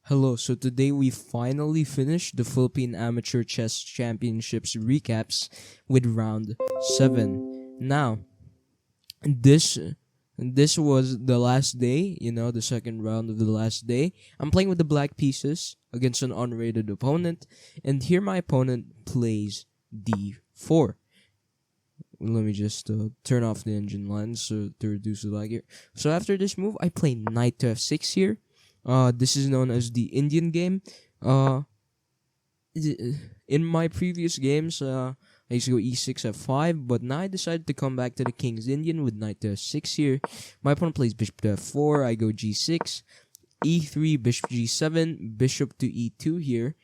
Hello, so today we finally finished the Philippine Amateur Chess Championships recaps with round 7. Now, this this was the last day, the second round of the last day. I'm playing with the black pieces against an unrated opponent, and here my opponent plays d4. Let me just turn off the engine lines to reduce the lag here. So after this move, I play knight to f6 here. This is known as the Indian game. In my previous games, I used to go e6 f5, but now I decided to come back to the King's Indian with knight to f6 here. My opponent plays bishop to f4. I go g6, e3, bishop g7, bishop to e2 here,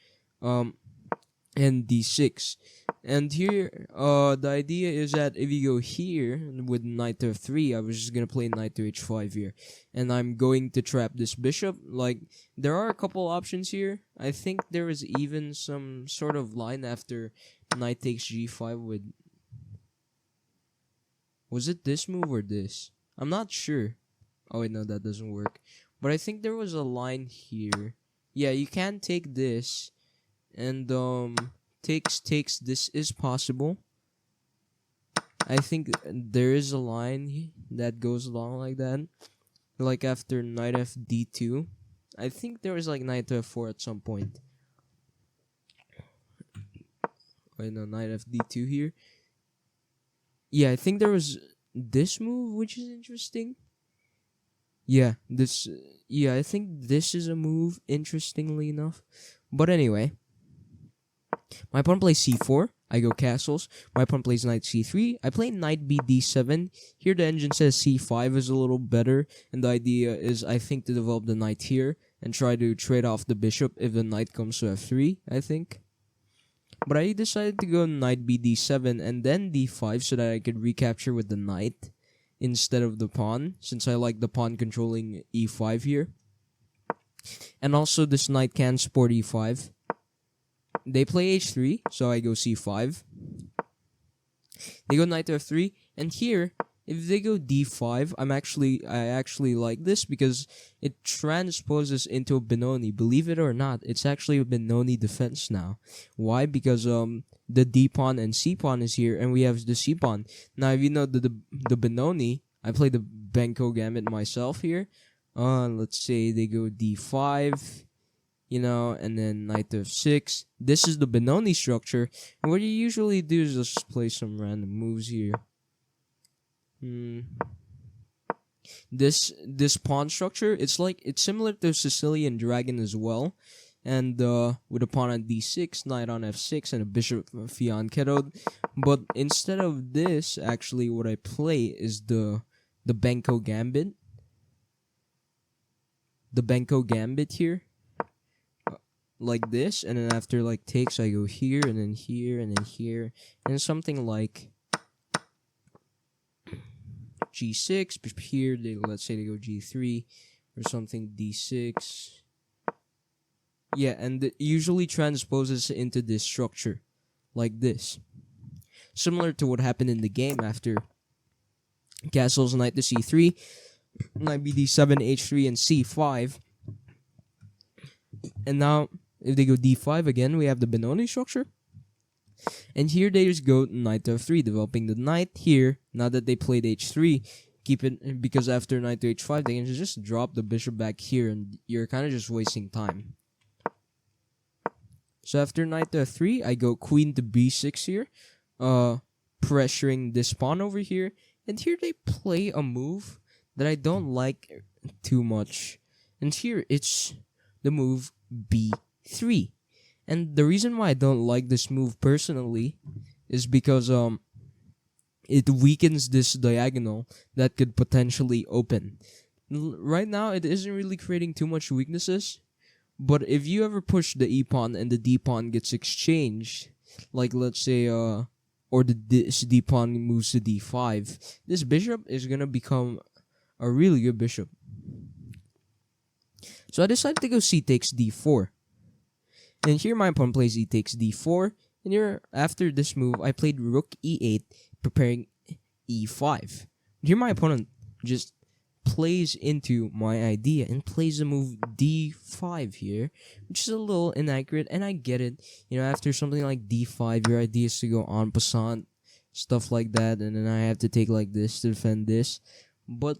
and d6. And here, the idea is that if you go here with knight to f3, I was just gonna play knight to h5 here, and I'm going to trap this bishop. Like, there are a couple options here. I think there is even some sort of line after knight takes g5 with... Was it this move or this? I'm not sure. Oh wait, no, that doesn't work. But I think there was a line here. Yeah, you can take this, and takes, this is possible. I think there is a line that goes along like that, like after knight f d2. I think there was like knight to f4 at some point. Wait, no, knight f d2 here. Yeah, I think there was this move, which is interesting. Yeah, I think this is a move, interestingly enough. But anyway, my opponent plays c4. I go castles. My opponent plays knight c3. I play knight b d7. Here the engine says c5 is a little better, and the idea is, I think, to develop the knight here and try to trade off the bishop if the knight comes to f3, I think. But I decided to go knight b d7 and then d5 so that I could recapture with the knight instead of the pawn, since I like the pawn controlling e5 here. And also this knight can support e5. They play h3, so I go c5. They go knight to f3, and here, if they go d5, I actually like this because it transposes into a Benoni. Believe it or not, it's actually a Benoni defense now. Why? Because the d pawn and c pawn is here, and we have the c pawn. Now, if you know the Benoni, I play the Benko Gambit myself here. Let's say they go d5. And then knight to f6. This is the Benoni structure. And what you usually do is just play some random moves here. This pawn structure, it's similar to Sicilian Dragon as well. And with a pawn on d6, knight on f6, and a bishop fianchettoed. But instead of this, actually, what I play is the Benko Gambit. The Benko Gambit here. Like this, and then after like takes, I go here, and then here, and then here, and something like g6, here, let's say they go g3, or something, d6. Yeah, and it usually transposes into this structure, like this. Similar to what happened in the game after castles, knight to c3, knight b d7, h3, and c5. And now, if they go d5 again, we have the Benoni structure. And here they just go knight to f3, developing the knight here. Now that they played h3, keep it, because after knight to h5, they can just drop the bishop back here, and you're kind of just wasting time. So after knight to f3, I go queen to b6 here, pressuring this pawn over here. And here they play a move that I don't like too much. And here it's the move b3. And the reason why I don't like this move personally is because it weakens this diagonal that could potentially open. Right now, it isn't really creating too much weaknesses, but if you ever push the e pawn and the d pawn gets exchanged, like let's say this d pawn moves to d5, this bishop is gonna become a really good bishop. So I decided to go c takes d4. And here my opponent plays e takes d4. And here, after this move, I played rook e8, preparing e5. And here my opponent just plays into my idea and plays the move d5 here, which is a little inaccurate, and I get it. After something like d5, your idea is to go en passant, stuff like that, and then I have to take like this to defend this. But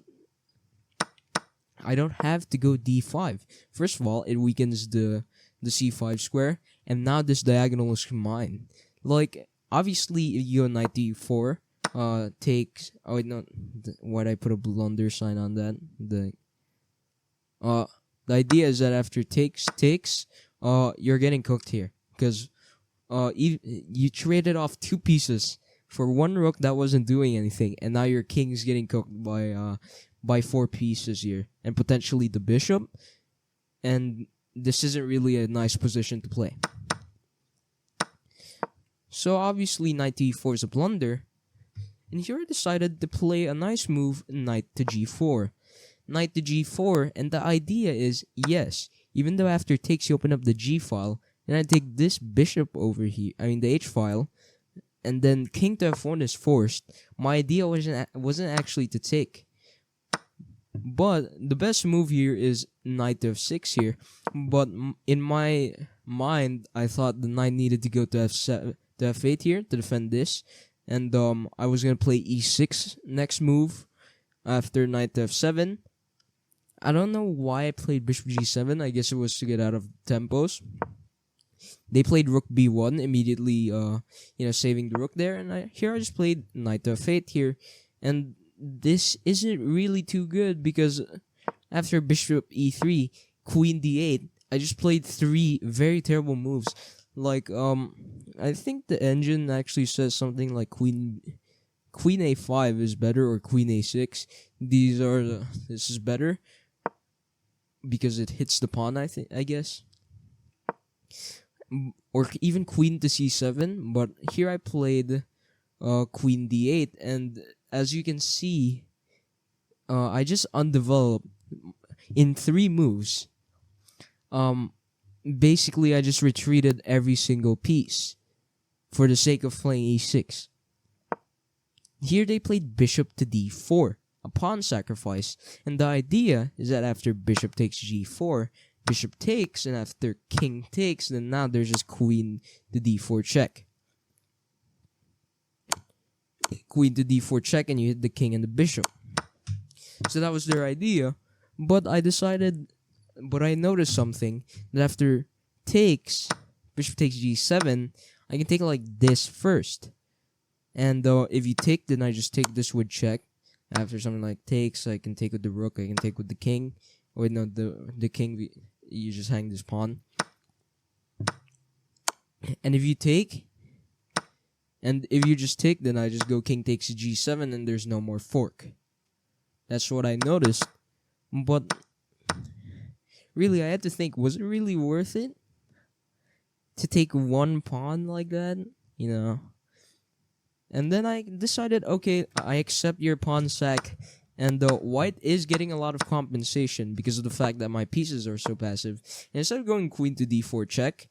I don't have to go d5. First of all, it weakens the c5 square, and now this diagonal is mine. Like, obviously, if you go knight d4, takes. Oh wait, no. Why'd I put a blunder sign on that? The idea is that after takes, you're getting cooked here because you traded off 2 pieces for 1 rook that wasn't doing anything, and now your king is getting cooked by 4 pieces here, and potentially the bishop, and this isn't really a nice position to play. So obviously knight d4 is a blunder, and here I decided to play a nice move, knight to g4. Knight to g4, and the idea is, yes, even though after takes you open up the g file, and I take this bishop over here, the h file, and then king to f1 is forced, my idea wasn't actually to take. But the best move here is knight to f6 here. But in my mind, I thought the knight needed to go to f7, to f8 here to defend this. And I was going to play e6 next move after knight to f7. I don't know why I played bishop g7. I guess it was to get out of tempos. They played rook b1 immediately, saving the rook there. And here I just played knight to f8 here. And this isn't really too good because after bishop e3, queen d8, I just played 3 very terrible moves. Like, I think the engine actually says something like queen a5 is better, or queen a6. This is better because it hits the pawn, I guess. Or even queen to c7, but here I played queen d8, and as you can see, I just undeveloped in 3 moves. Basically, I just retreated every single piece for the sake of playing e6. Here they played bishop to d4, a pawn sacrifice, and the idea is that after bishop takes g4, bishop takes, and after king takes, then now there's just queen to d4 check. Queen to d4 check, and you hit the king and the bishop. So that was their idea, but I noticed something, that after takes, bishop takes g7, I can take it like this first. And if you take, then I just take this with check. After something like takes, I can take with the rook, I can take with the king. Or no, the king, you just hang this pawn. And if you take, and if you just take, then I just go king takes g7, and there's no more fork. That's what I noticed. But really, I had to think, was it really worth it to take 1 pawn like that? And then I decided, okay, I accept your pawn sack. And white is getting a lot of compensation because of the fact that my pieces are so passive. And instead of going queen to d4 check,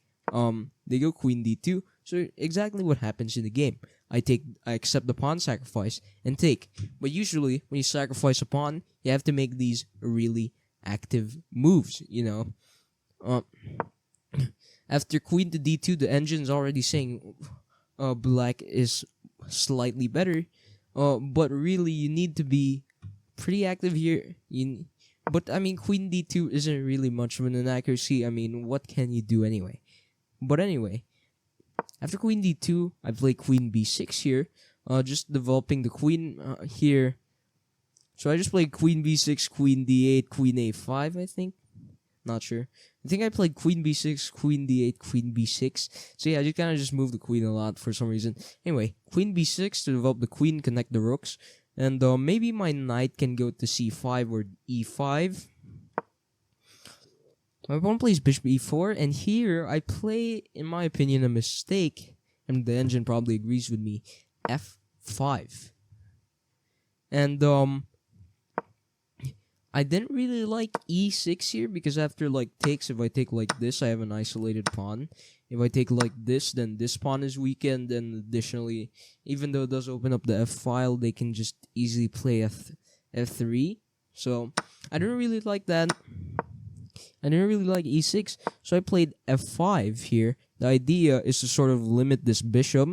they go queen d2. So exactly what happens in the game. I accept the pawn sacrifice and take. But usually, when you sacrifice a pawn, you have to make these really active moves, After queen to d2, the engine's already saying black is slightly better. But really, you need to be pretty active here. But queen d2 isn't really much of an inaccuracy. What can you do anyway? But anyway, after queen d2, I play queen b6 here, just developing the queen here. So I just played queen b6, queen d8, queen a5, I think. Not sure. I think I played queen b6, queen d8, queen b6. So yeah, I just kind of just moved the queen a lot for some reason. Anyway, queen b6 to develop the queen, connect the rooks. And maybe my knight can go to c5 or e5. My opponent plays bishop e4, and here I play, in my opinion, a mistake, and the engine probably agrees with me, f5. And I didn't really like e6 here, because after takes, if I take like this, I have an isolated pawn. If I take like this, then this pawn is weakened, and additionally, even though it does open up the f file, they can just easily play f3. So I didn't really like that. I didn't really like e6, so I played f5 here. The idea is to sort of limit this bishop.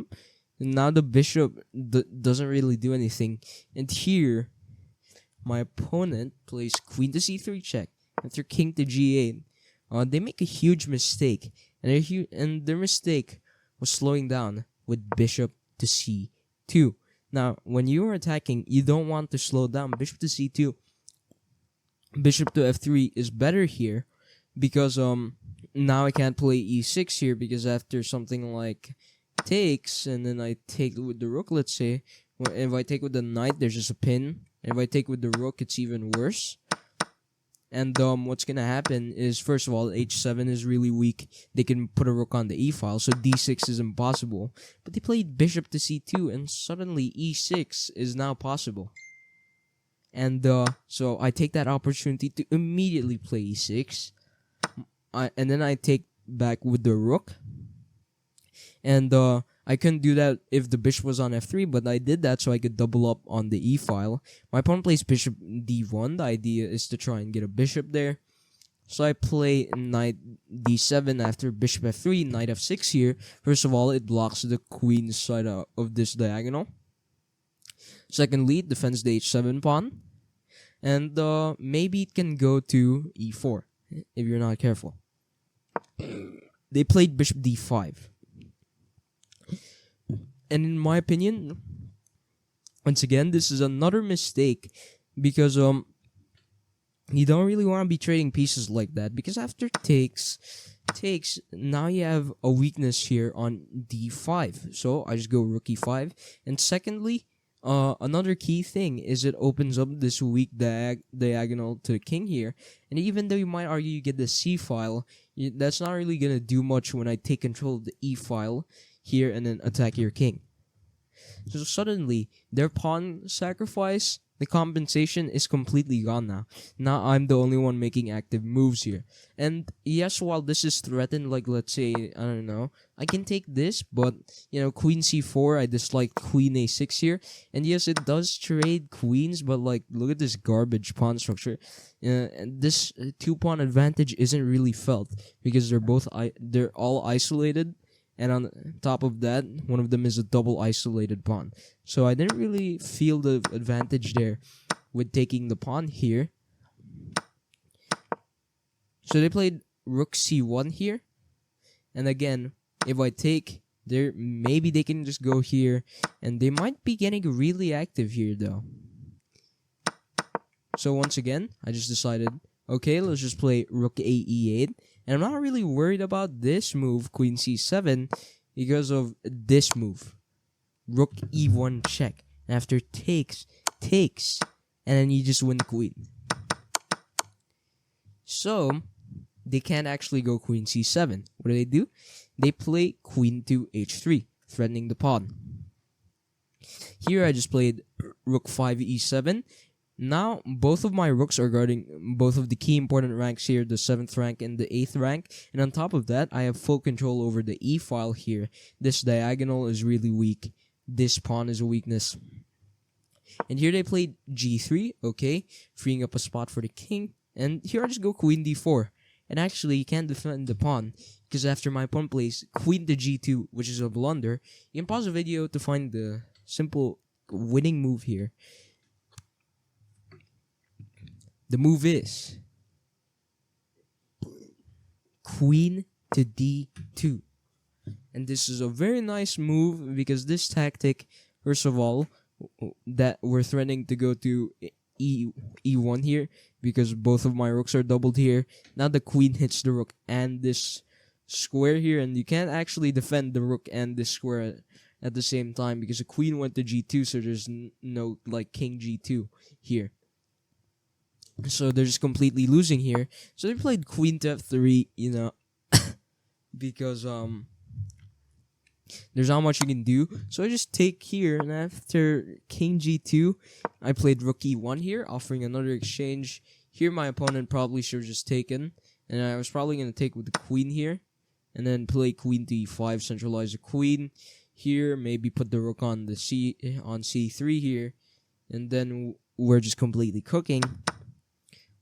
And now the bishop doesn't really do anything. And here, my opponent plays queen to c3 check after king to g8. They make a huge mistake, and their mistake was slowing down with bishop to c2. Now, when you are attacking, you don't want to slow down. Bishop to c2, bishop to f3 is better here, because now I can't play e6 here, because after something like takes, and then I take with the rook, let's say, if I take with the knight, there's just a pin. And if I take with the rook, it's even worse. And what's gonna happen is, first of all, h7 is really weak. They can put a rook on the e file, so d6 is impossible. But they played bishop to c2, and suddenly e6 is now possible. And so I take that opportunity to immediately play e6. And then I take back with the rook. And I couldn't do that if the bishop was on f3, but I did that so I could double up on the e file. My opponent plays bishop d1. The idea is to try and get a bishop there. So I play knight d7 after bishop f3, knight f6 here. First of all, it blocks the queen's side of this diagonal. Secondly, it defends the h7 pawn. And maybe it can go to e4 if you're not careful. They played bishop d5. And in my opinion, once again, this is another mistake, because you don't really want to be trading pieces like that, because after takes, now you have a weakness here on d5. So I just go rook e5. And secondly, another key thing is it opens up this weak diagonal to the king here. And even though you might argue you get the c file, that's not really gonna do much when I take control of the e file here and then attack your king. So suddenly, their pawn sacrifice, the compensation is completely gone now. Now I'm the only one making active moves here. And yes, while this is threatened, like let's say, I don't know, I can take this, but you know, queen c4, I dislike queen a6 here. And yes, it does trade queens, but like, look at this garbage pawn structure. And this 2-pawn advantage isn't really felt, because they're all isolated. And on top of that, one of them is a double isolated pawn. So I didn't really feel the advantage there with taking the pawn here. So they played rook c1 here. And again, if I take there, maybe they can just go here. And they might be getting really active here though. So once again, I just decided, okay, let's just play rook a e8. And I'm not really worried about this move, queen c7, because of this move. Rook e1 check. And after takes, and then you just win the queen. So, they can't actually go queen c7. What do? They play queen to h3, threatening the pawn. Here I just played rook 5 e7. Now, both of my rooks are guarding both of the key important ranks here, the 7th rank and the 8th rank. And on top of that, I have full control over the e file here. This diagonal is really weak. This pawn is a weakness. And here they played g3, okay, freeing up a spot for the king. And here I just go queen d4. And actually, you can't defend the pawn, because after my pawn plays queen to g2, which is a blunder, you can pause the video to find the simple winning move here. The move is queen to d2. And this is a very nice move, because this tactic, first of all, that we're threatening to go to e1 here, because both of my rooks are doubled here. Now the queen hits the rook and this square here, and you can't actually defend the rook and this square at the same time, because the queen went to g2, so there's no like king g2 here. So they're just completely losing here. So they played queen to f3, you know, because there's not much you can do. So I just take here, and after king g2, I played rook e1 here, offering another exchange. Here my opponent probably should have just taken, and I was probably going to take with the queen here, and then play queen to e5, centralize the queen. Here, maybe put the rook on the c3 here, and then we're just completely cooking.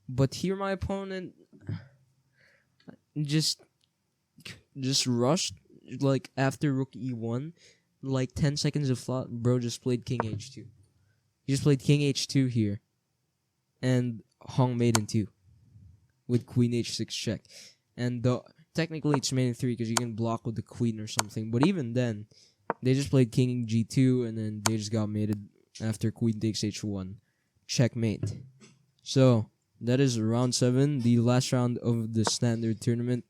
But here my opponent just rushed, like after rook e1, like 10 seconds of thought, bro just played king h2. He just played king h2 here and hung maiden 2 with queen h6 check. And technically it's maiden 3 because you can block with the queen or something, but even then they just played king g2 and then they just got mated after queen takes h1. Checkmate. So that is round 7, the last round of the standard tournament.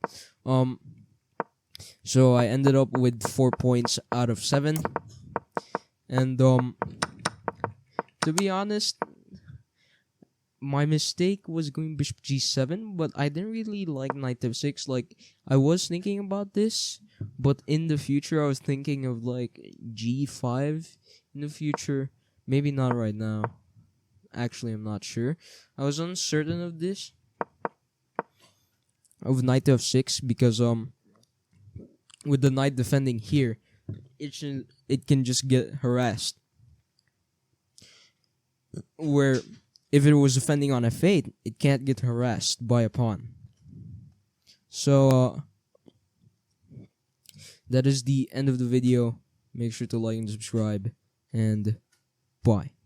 So I ended up with 4 points out of 7. And to be honest, my mistake was going bishop g7, but I didn't really like knight f6. Like, I was thinking about this, but in the future I was thinking of like g5 in the future. Maybe not right now. Actually, I'm not sure. I was uncertain of this, of knight f6, because with the knight defending here, it can just get harassed. Where if it was defending on f8, it can't get harassed by a pawn. So that is the end of the video. Make sure to like and subscribe, and bye.